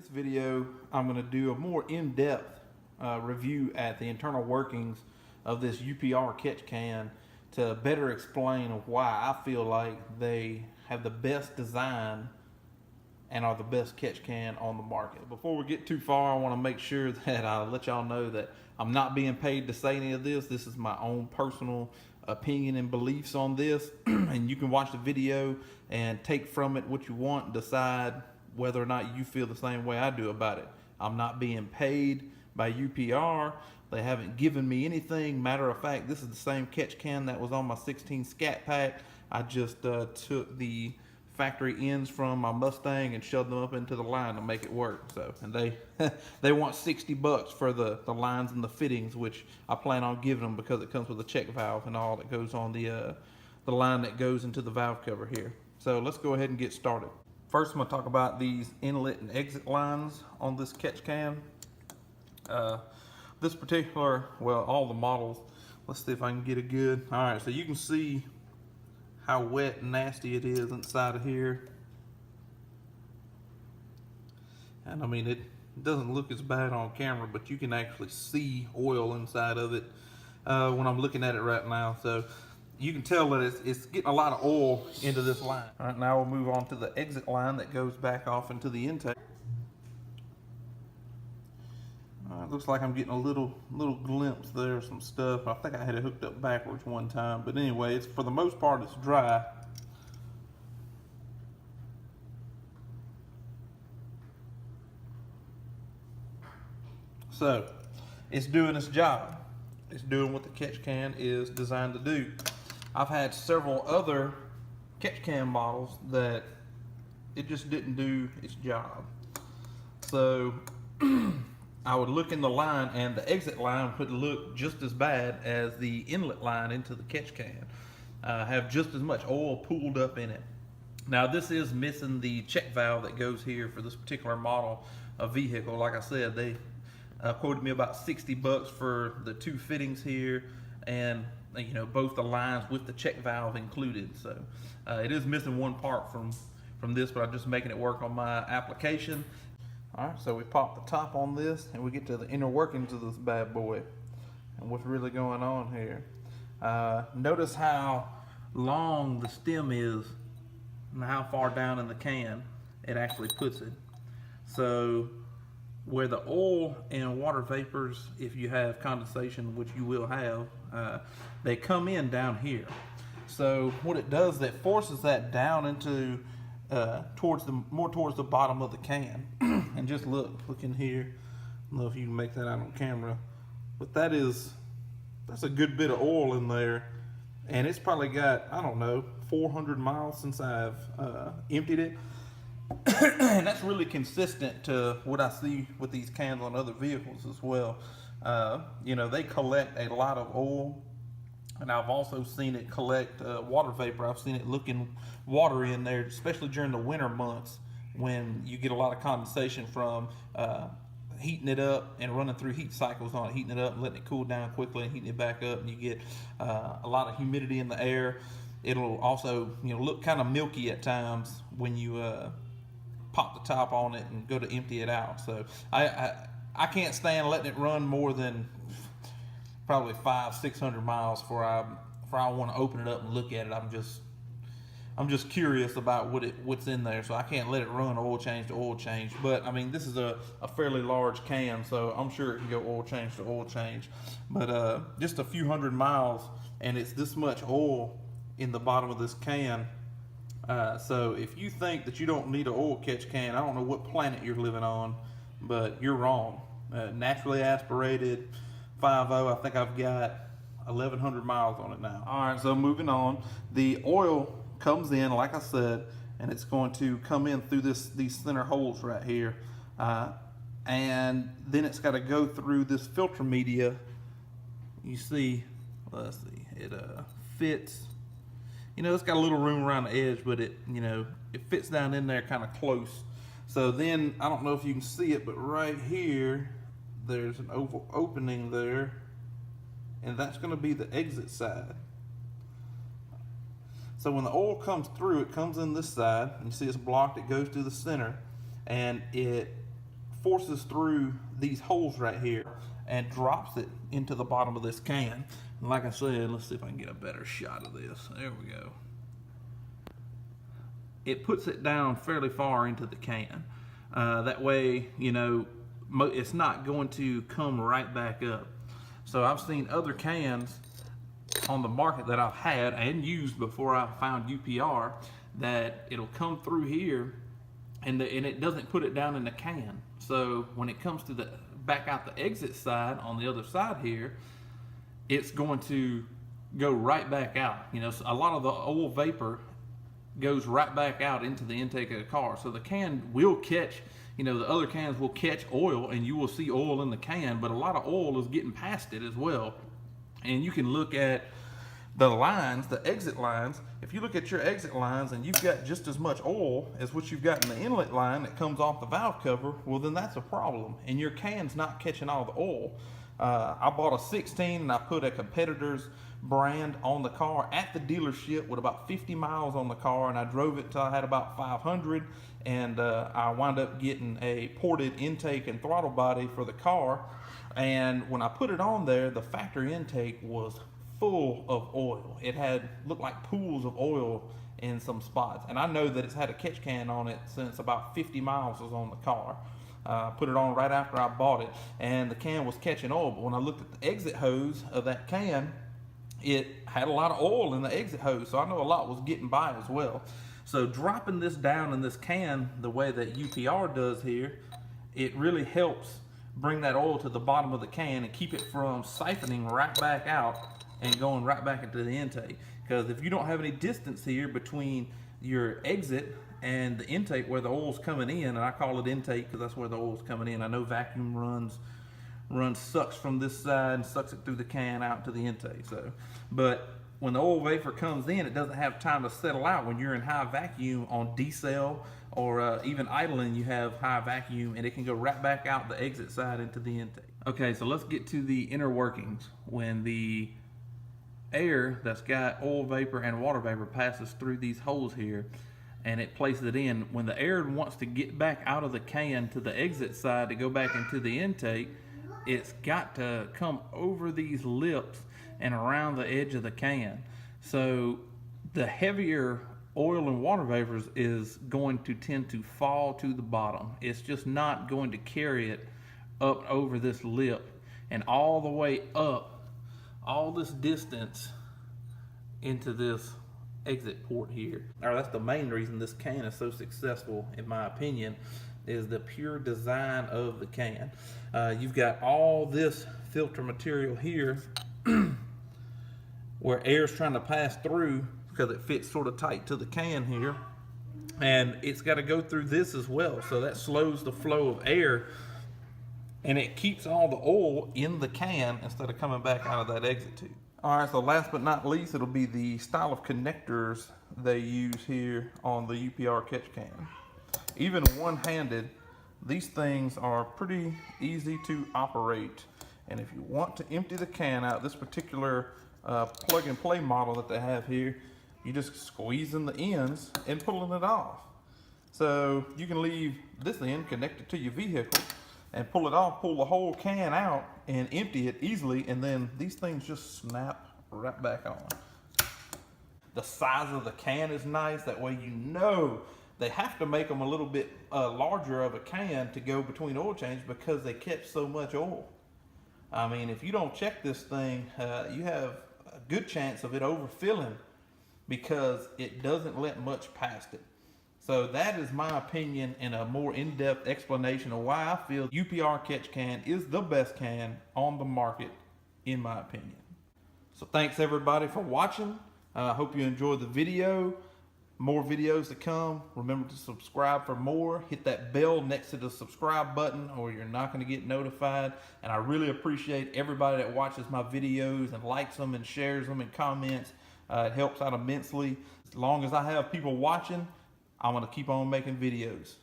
this video, I'm going to do a more in-depth review at the internal workings of this UPR catch can to better explain why I feel like they have the best design and are the best catch can on the market. Before we get too far, I want to make sure that I let y'all know that I'm not being paid to say any of this. This is my own personal opinion and beliefs on this, and you can watch the video and take from it what you want and decide whether or not you feel the same way I do about it. I'm not being paid by UPR. They haven't given me anything. Matter of fact, this is the same catch can that was on my 16 Scat Pack. I just took the factory ends from my Mustang and shoved them up into the line to make it work. So, and they want $60 for the lines and the fittings, which I plan on giving them because it comes with a check valve and all that goes on the line that goes into the valve cover here. So let's go ahead and get started. First, I'm going to talk about these inlet and exit lines on this catch can. This particular, well, all the models, let's see if I can get it good. All right, so you can see how wet and nasty it is inside of here. And I mean, it doesn't look as bad on camera, but you can actually see oil inside of it when I'm looking at it right now. So you can tell that it's getting a lot of oil into this line. All right, now we'll move on to the exit line that goes back off into the intake. It looks like I'm getting a little glimpse there of some stuff. I think I had it hooked up backwards one time, but anyway, it's for the most part it's dry. So it's doing its job. It's doing what the catch can is designed to do. I've had several other catch can models that it just didn't do its job. So I would look in the line, and the exit line would look just as bad as the inlet line into the catch can. Have just as much oil pooled up in it. Now this is missing the check valve that goes here for this particular model of vehicle. Like I said, they quoted me about $60 for the two fittings here, and you know, both the lines with the check valve included. So it is missing one part from this, but I'm just making it work on my application. All right, so we pop the top on this and we get to the inner workings of this bad boy and what's really going on here. Notice how long the stem is and how far down in the can it actually puts it. So where the oil and water vapors, if you have condensation, which you will have, they come in down here. So what it does, that forces that down into more towards the bottom of the can. And just look in here. I don't know if you can make that out on camera, but that's a good bit of oil in there, and it's probably got, I don't know, 400 miles since I've emptied it. And that's really consistent to what I see with these cans on other vehicles as well. You know, they collect a lot of oil, and I've also seen it collect water vapor. I've seen it looking watery in there, especially during the winter months when you get a lot of condensation from heating it up and running through heat cycles on it, heating it up and letting it cool down quickly and heating it back up, and you get a lot of humidity in the air. It'll also, you know, look kind of milky at times when you pop the top on it and go to empty it out. So I can't stand letting it run more than probably 500-600 miles before I want to open it up and look at it. I'm just curious about what's in there, so I can't let it run oil change to oil change. But I mean, this is a fairly large can, so I'm sure it can go oil change to oil change. But just a few hundred miles, and it's this much oil in the bottom of this can. So if you think that you don't need an oil catch can, I don't know what planet you're living on, but you're wrong. Naturally aspirated 5.0, I think I've got 1,100 miles on it now. All right, so moving on. The oil comes in, like I said, and it's going to come in through these center holes right here. And then it's got to go through this filter media. You see, let's see, it fits. You know, it's got a little room around the edge, but it fits down in there kind of close. So then, I don't know if you can see it, but right here, there's an oval opening there, and that's going to be the exit side. So when the oil comes through, it comes in this side, and you see it's blocked, it goes to the center, and it forces through these holes right here and drops it into the bottom of this can. And like I said, let's see if I can get a better shot of this. There we go. It puts it down fairly far into the can. That way, you know, it's not going to come right back up. So I've seen other cans on the market that I've had and used before I found UPR that it'll come through here and it doesn't put it down in the can. So when it comes to the back out the exit side on the other side here, it's going to go right back out. You know, so a lot of the oil vapor goes right back out into the intake of the car. So the can will catch, you know, the other cans will catch oil and you will see oil in the can, but a lot of oil is getting past it as well. And you can look at the lines, the exit lines. If you look at your exit lines and you've got just as much oil as what you've got in the inlet line that comes off the valve cover, well then that's a problem, and your can's not catching all the oil. I bought a 16 and I put a competitor's brand on the car at the dealership with about 50 miles on the car, and I drove it till I had about 500, and I wound up getting a ported intake and throttle body for the car. And when I put it on there, the factory intake was full of oil. It looked like pools of oil in some spots, and I know that it's had a catch can on it since about 50 miles was on the car. Put it on right after I bought it, and the can was catching oil, but when I looked at the exit hose of that can, it had a lot of oil in the exit hose, so I know a lot was getting by as well. So dropping this down in this can the way that UPR does here, it really helps bring that oil to the bottom of the can and keep it from siphoning right back out and going right back into the intake. Because if you don't have any distance here between your exit and the intake where the oil's coming in, and I call it intake because that's where the oil's coming in. I know vacuum sucks from this side and sucks it through the can out to the intake. So, but when the oil vapor comes in, it doesn't have time to settle out. When you're in high vacuum on decel or even idling, you have high vacuum, and it can go right back out the exit side into the intake. Okay, so let's get to the inner workings. When the air that's got oil vapor and water vapor passes through these holes here and it places it in, when the air wants to get back out of the can to the exit side to go back into the intake, it's got to come over these lips and around the edge of the can. So the heavier oil and water vapors is going to tend to fall to the bottom. It's just not going to carry it up over this lip and all the way up all this distance into this exit port here. Now that's the main reason this can is so successful, in my opinion, is the pure design of the can. You've got all this filter material here where air's trying to pass through because it fits sort of tight to the can here, and it's got to go through this as well, so that slows the flow of air and it keeps all the oil in the can instead of coming back out of that exit tube. All right, so last but not least, it'll be the style of connectors they use here on the UPR catch can. Even one-handed, these things are pretty easy to operate. And if you want to empty the can out, this particular plug and play model that they have here, you just squeeze in the ends and pulling it off. So you can leave this end connected to your vehicle and pull it off, pull the whole can out and empty it easily, and then these things just snap right back on. The size of the can is nice, that way you know they have to make them a little bit larger of a can to go between oil changes because they catch so much oil. I mean, if you don't check this thing, you have a good chance of it overfilling because it doesn't let much past it. So that is my opinion and a more in-depth explanation of why I feel UPR catch can is the best can on the market, in my opinion. So thanks everybody for watching. I hope you enjoyed the video. More videos to come. Remember to subscribe for more. Hit that bell next to the subscribe button or you're not going to get notified. And I really appreciate everybody that watches my videos and likes them and shares them and comments. It helps out immensely. As long as I have people watching, I'm going to keep on making videos.